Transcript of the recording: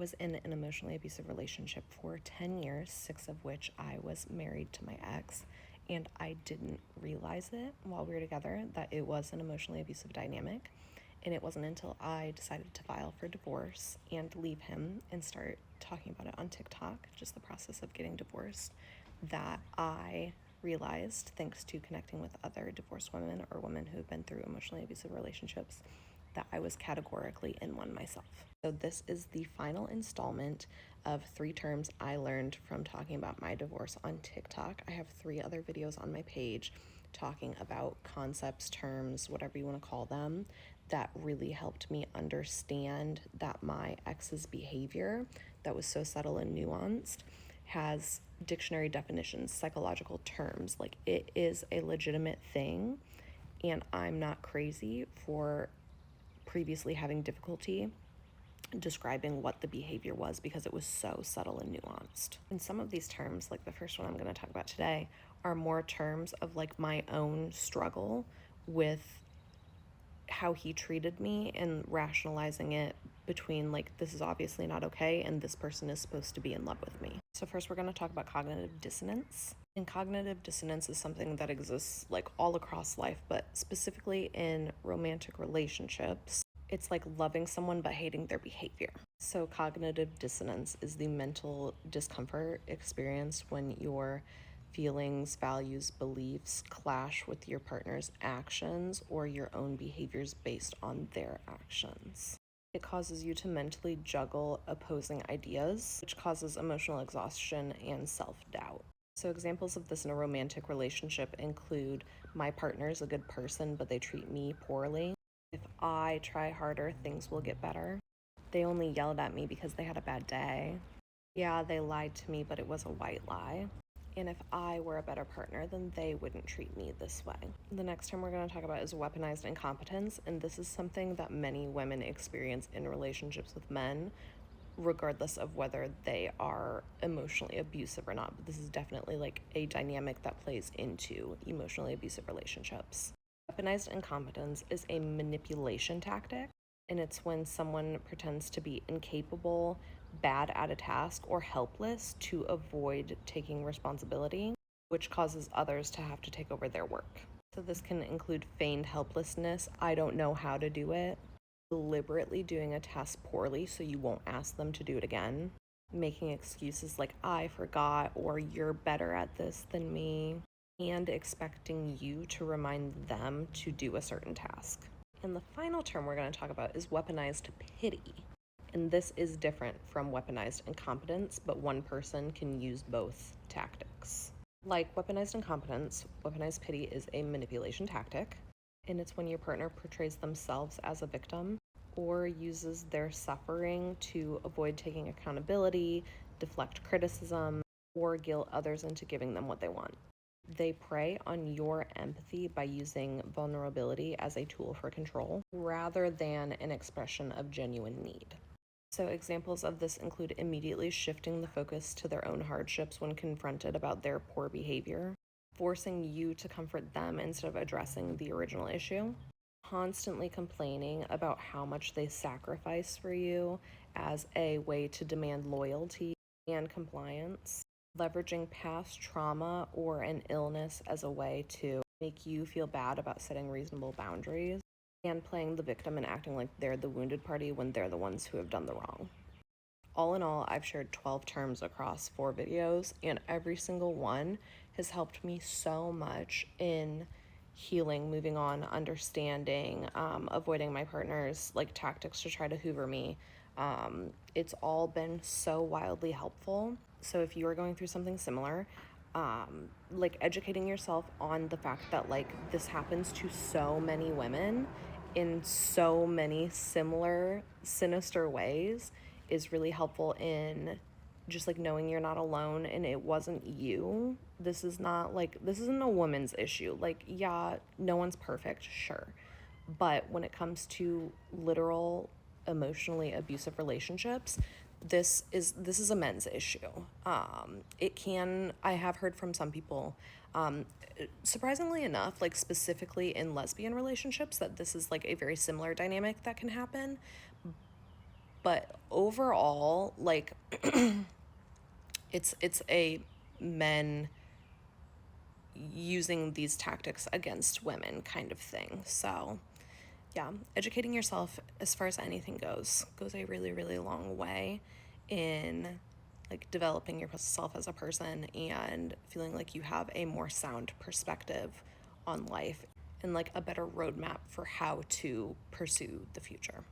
was in an emotionally abusive relationship for 10 years, 6 of which I was married to my ex, and I didn't realize it while we were together that it was an emotionally abusive dynamic. And it wasn't until I decided to file for divorce and leave him and start talking about it on TikTok, just the process of getting divorced, that I realized, thanks to connecting with other divorced women or women who've been through emotionally abusive relationships, that I was categorically in one myself. So this is the final installment of 3 terms I learned from talking about my divorce on TikTok. I have 3 other videos on my page talking about concepts, terms, whatever you want to call them, that really helped me understand that my ex's behavior, that was so subtle and nuanced, has dictionary definitions, psychological terms. Like, it is a legitimate thing, and I'm not crazy for previously having difficulty describing what the behavior was because it was so subtle and nuanced. And some of these terms, like the first one I'm going to talk about today, are more terms of like my own struggle with how he treated me and rationalizing it between like, this is obviously not okay and this person is supposed to be in love with me. So first we're going to talk about cognitive dissonance. And cognitive dissonance is something that exists like all across life, but specifically in romantic relationships. It's like loving someone but hating their behavior. So cognitive dissonance is the mental discomfort experienced when your feelings, values, beliefs clash with your partner's actions or your own behaviors based on their actions. It causes you to mentally juggle opposing ideas, which causes emotional exhaustion and self-doubt. So examples of this in a romantic relationship include, my partner is a good person, but they treat me poorly. If I try harder, things will get better. They only yelled at me because they had a bad day. Yeah, they lied to me, but it was a white lie. And if I were a better partner, then they wouldn't treat me this way. The next term we're going to talk about is weaponized incompetence, and this is something that many women experience in relationships with men, regardless of whether they are emotionally abusive or not. But this is definitely like a dynamic that plays into emotionally abusive relationships. Weaponized incompetence is a manipulation tactic, and it's when someone pretends to be incapable, bad at a task, or helpless to avoid taking responsibility, which causes others to have to take over their work. So this can include feigned helplessness, I don't know how to do it, deliberately doing a task poorly so you won't ask them to do it again, making excuses like I forgot or you're better at this than me, and expecting you to remind them to do a certain task. And the final term we're going to talk about is weaponized pity. And this is different from weaponized incompetence, but one person can use both tactics. Like weaponized incompetence, weaponized pity is a manipulation tactic, and it's when your partner portrays themselves as a victim or uses their suffering to avoid taking accountability, deflect criticism, or guilt others into giving them what they want. They prey on your empathy by using vulnerability as a tool for control rather than an expression of genuine need. So examples of this include immediately shifting the focus to their own hardships when confronted about their poor behavior, forcing you to comfort them instead of addressing the original issue, constantly complaining about how much they sacrifice for you as a way to demand loyalty and compliance, leveraging past trauma or an illness as a way to make you feel bad about setting reasonable boundaries, and playing the victim and acting like they're the wounded party when they're the ones who have done the wrong. All in all, I've shared 12 terms across 4 videos, and every single one has helped me so much in healing, moving on, understanding, avoiding my partner's like tactics to try to hoover me. It's all been so wildly helpful. So if you are going through something similar, like educating yourself on the fact that like this happens to so many women in so many similar sinister ways is really helpful in just like knowing you're not alone and it wasn't you. This is not like, this isn't a woman's issue. Like, yeah, no one's perfect, sure. But when it comes to literal emotionally abusive relationships, this is a men's issue. I have heard from some people, surprisingly enough, like specifically in lesbian relationships, that this is like a very similar dynamic that can happen. But overall, like, it's a men using these tactics against women kind of thing. So yeah, educating yourself as far as anything goes a really, really long way in like developing yourself as a person and feeling like you have a more sound perspective on life and like a better roadmap for how to pursue the future.